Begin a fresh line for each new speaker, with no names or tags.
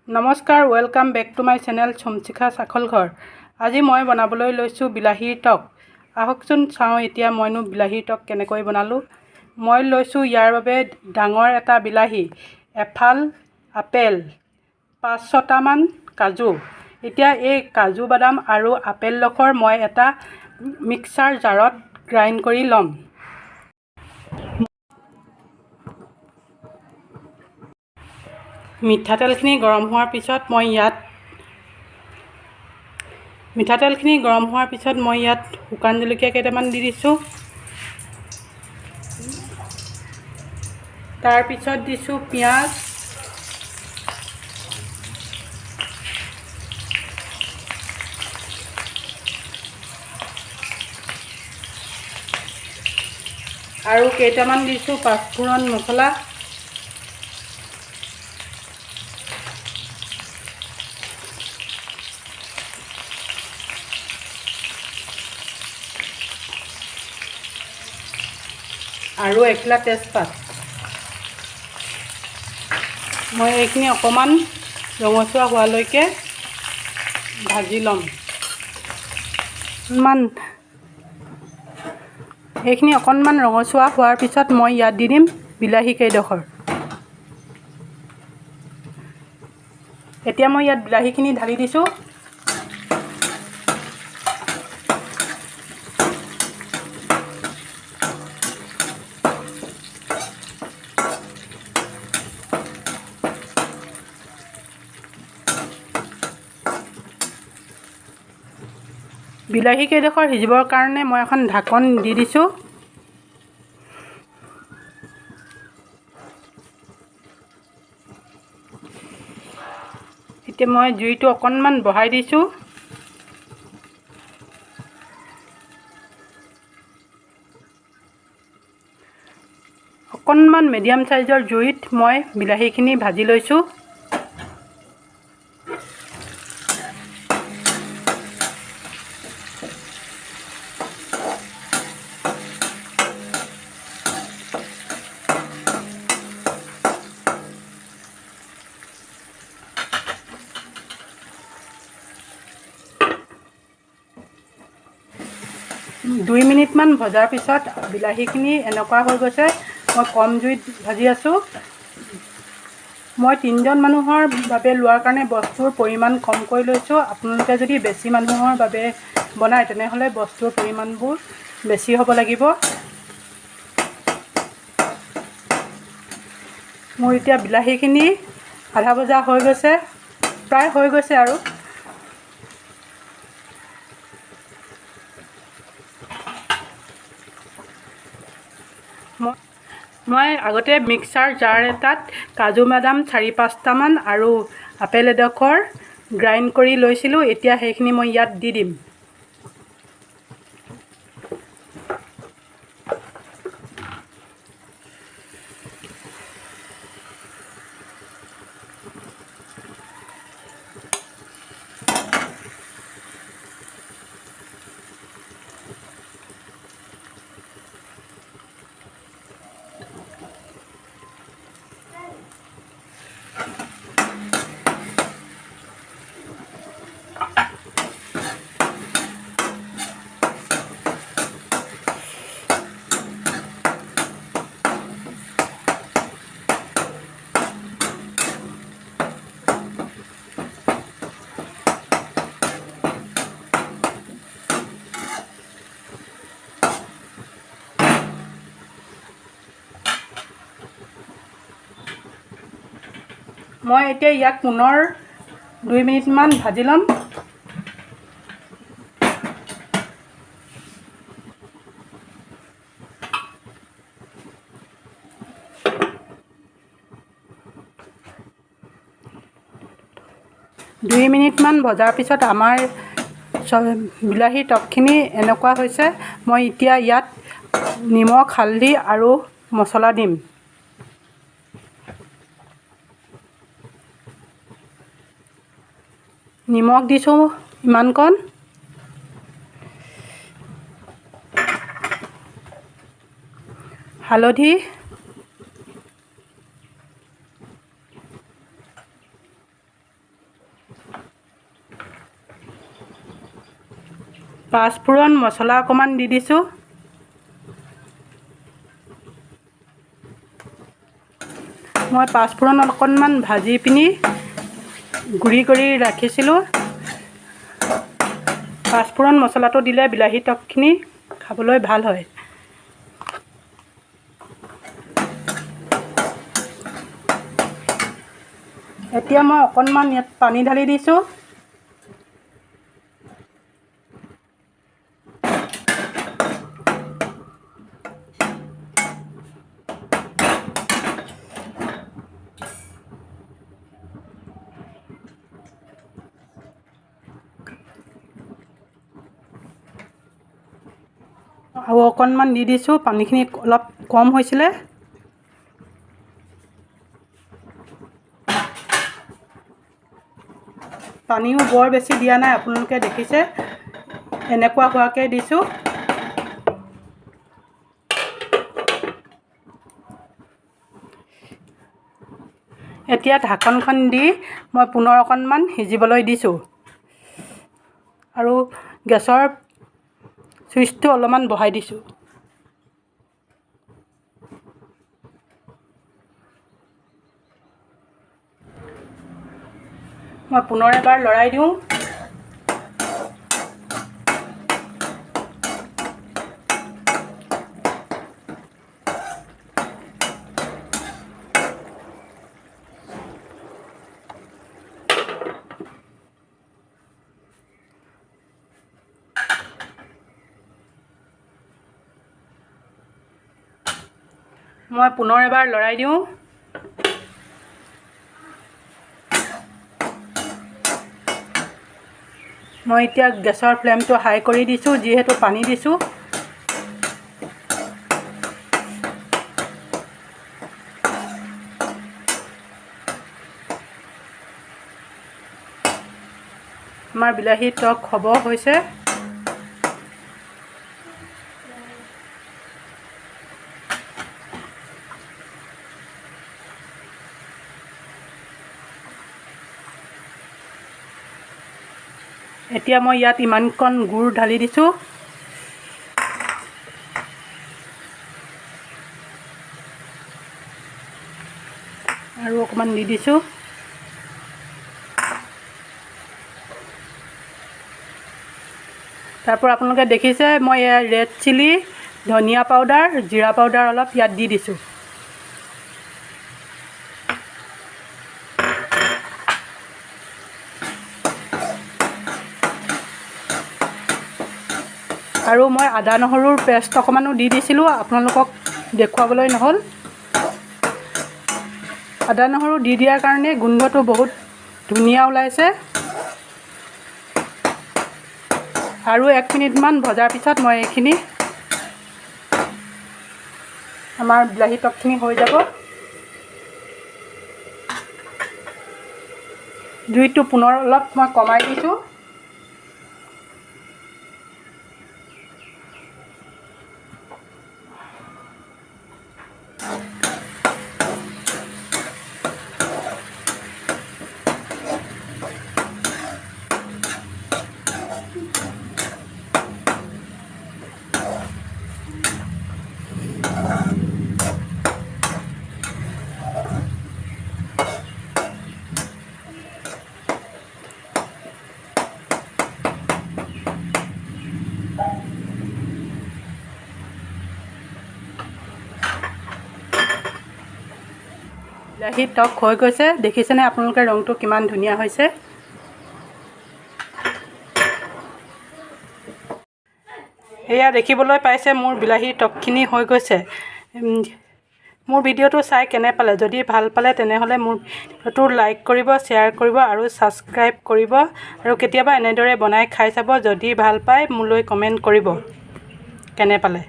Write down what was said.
নমস্কাৰ, welcome back to my channel চমচিখাছ আখল ঘৰ। আজি মই বনাবলৈ লৈছোঁ বিলাহীৰ টক। আহকচোন চাওঁ এতিয়া মইনো বিলাহীৰ টক কেনেকৈ বনালোঁ। মই লৈছোঁ ইয়াৰ বাবে ডাঙৰ এটা বিলাহী, এফাল আপেল, 5-6টামান কাজু। এতিয়া এই কাজু বাদাম আৰু আপেল ডোখৰ মই এটা মিক্সাৰ জাৰত গ্ৰাইণ্ড কৰি ল'ম। মিঠাতেলখিনি গৰম হোৱাৰ পিছত মই ইয়াত শুকান জলকীয়া কেইটামান দি দিছোঁ। তাৰপিছত দিছোঁ পিঁয়াজ, আৰু কেইটামান দিছোঁ পাঁচফোৰণ মছলা। আৰু এখিলা তেজপাত। মই এইখিনি অকণমান ৰঙচুৱা হোৱালৈকে ভাজি ল'ম। এইখিনি অকণমান ৰঙচুৱা হোৱাৰ পিছত মই ইয়াত দি দিম বিলাহী কেইডোখৰ। এতিয়া মই ইয়াত বিলাহীখিনি ঢালি দিছোঁ। বিলাহী কেইডোখৰ সিজিবৰ কাৰণে মই এখন ঢাকন দি দিছোঁ। এতিয়া মই জুইটো অকণমান বঢ়াই দিছোঁ। অকণমান মিডিয়াম চাইজৰ জুইত মই বিলাহীখিনি ভাজি লৈছোঁ। দুই মিনিটমান ভজাৰ পিছত বিলাহীখিনি এনেকুৱা হৈ গৈছে। মই কম জুইত ভাজি আছোঁ। মই 3জন মানুহৰ বাবে লোৱাৰ কাৰণে বস্তুৰ পৰিমাণ কমকৈ লৈছোঁ। আপোনালোকে যদি বেছি মানুহৰ বাবে বনায় তেনেহ'লে বস্তুৰ পৰিমাণবোৰ বেছি হ'ব লাগিব। মোৰ এতিয়া বিলাহীখিনি আধা ভজা হৈ গৈছে, প্ৰায় হৈ গৈছে আৰু। মই আগতে মিক্সাৰ জাৰ এটাত কাজু বাদাম 4-5টামান আৰু আপেল এডোখৰ গ্ৰাইণ্ড কৰি লৈছিলোঁ। এতিয়া সেইখিনি মই ইয়াত দি দিম। মই এতিয়া ইয়াক পুনৰ 2 মিনিটমান ভাজি ল'ম। দুই মিনিটমান ভজাৰ পিছত আমাৰ বিলাহীৰ টকখিনি এনেকুৱা হৈছে। মই এতিয়া ইয়াত নিমখ, হালধি আৰু মছলা দিম। নিমখ দিছোঁ ইমানকণ, হালধি, পাঁচফোৰণ মছলা অকণমান দি দিছোঁ। মই পাঁচফোৰণ অকণমান ভাজি পিনি গুড়ি কৰি ৰাখিছিলোঁ। পাঁচফোৰণ মছলাটো দিলে বিলাহী টকখিনি খাবলৈ ভাল হয়। এতিয়া মই অকণমান ইয়াত পানী ঢালি দিছোঁ। আৰু অকণমান দি দিছোঁ, পানীখিনি অলপ কম হৈছিলে। পানীও বৰ বেছি দিয়া নাই, আপোনালোকে দেখিছে এনেকুৱা হোৱাকৈ দিছোঁ। এতিয়া ঢাকনখন দি মই পুনৰ অকণমান সিজিবলৈ দিছোঁ আৰু গেছৰ চুইচটো অলপমান বঢ়াই দিছোঁ। মই পুনৰ এবাৰ লৰাই দিওঁ। মই পুনৰ এবাৰ লৰাই দিওঁ। মই এতিয়া গেছৰ ফ্লেমটো হাই কৰি দিছোঁ, যিহেতু পানী দিছোঁ। আমাৰ বিলাহী টক হ'ব হৈছে। এতিয়া মই ইয়াত ইমানকণ গুড় ঢালি দিছোঁ। আৰু অকণমান দি দিছোঁ। তাৰপৰা আপোনালোকে দেখিছে মই ৰেড চিলি, ধনিয়া পাউডাৰ, জিৰা পাউডাৰ অলপ ইয়াত দি দিছোঁ। আৰু মই আদা নহৰুৰ পেষ্ট অকণমানো দি দিছিলোঁ, আপোনালোকক দেখুৱাবলৈ নহ'ল। আদা নহৰু দি দিয়াৰ কাৰণে গোন্ধটো বহুত ধুনীয়া ওলাইছে। আৰু 1 মিনিটমান ভজাৰ পিছত মই এইখিনি আমাৰ বিলাহী টকখিনি হৈ যাব। জুইটো পুনৰ অলপ মই কমাই দিছোঁ। বিলাহী টক হৈ গৈছে, দেখিছেনে আপোনালোকে ৰংটো কিমান ধুনীয়া হৈছে। এয়া দেখিবলৈ পাইছে মোৰ বিলাহী টকখিনি হৈ গৈছে। মোৰ ভিডিঅ'টো চাই কেনে পালে? যদি ভাল পালে তেনেহ'লে মোৰ ভিডিঅ'টো লাইক কৰিব, শ্বেয়াৰ কৰিব আৰু ছাবস্ক্ৰাইব কৰিব। আৰু কেতিয়াবা এনেদৰে বনাই খাই চাব। যদি ভাল পায় মোলৈ কমেণ্ট কৰিব কেনে পালে।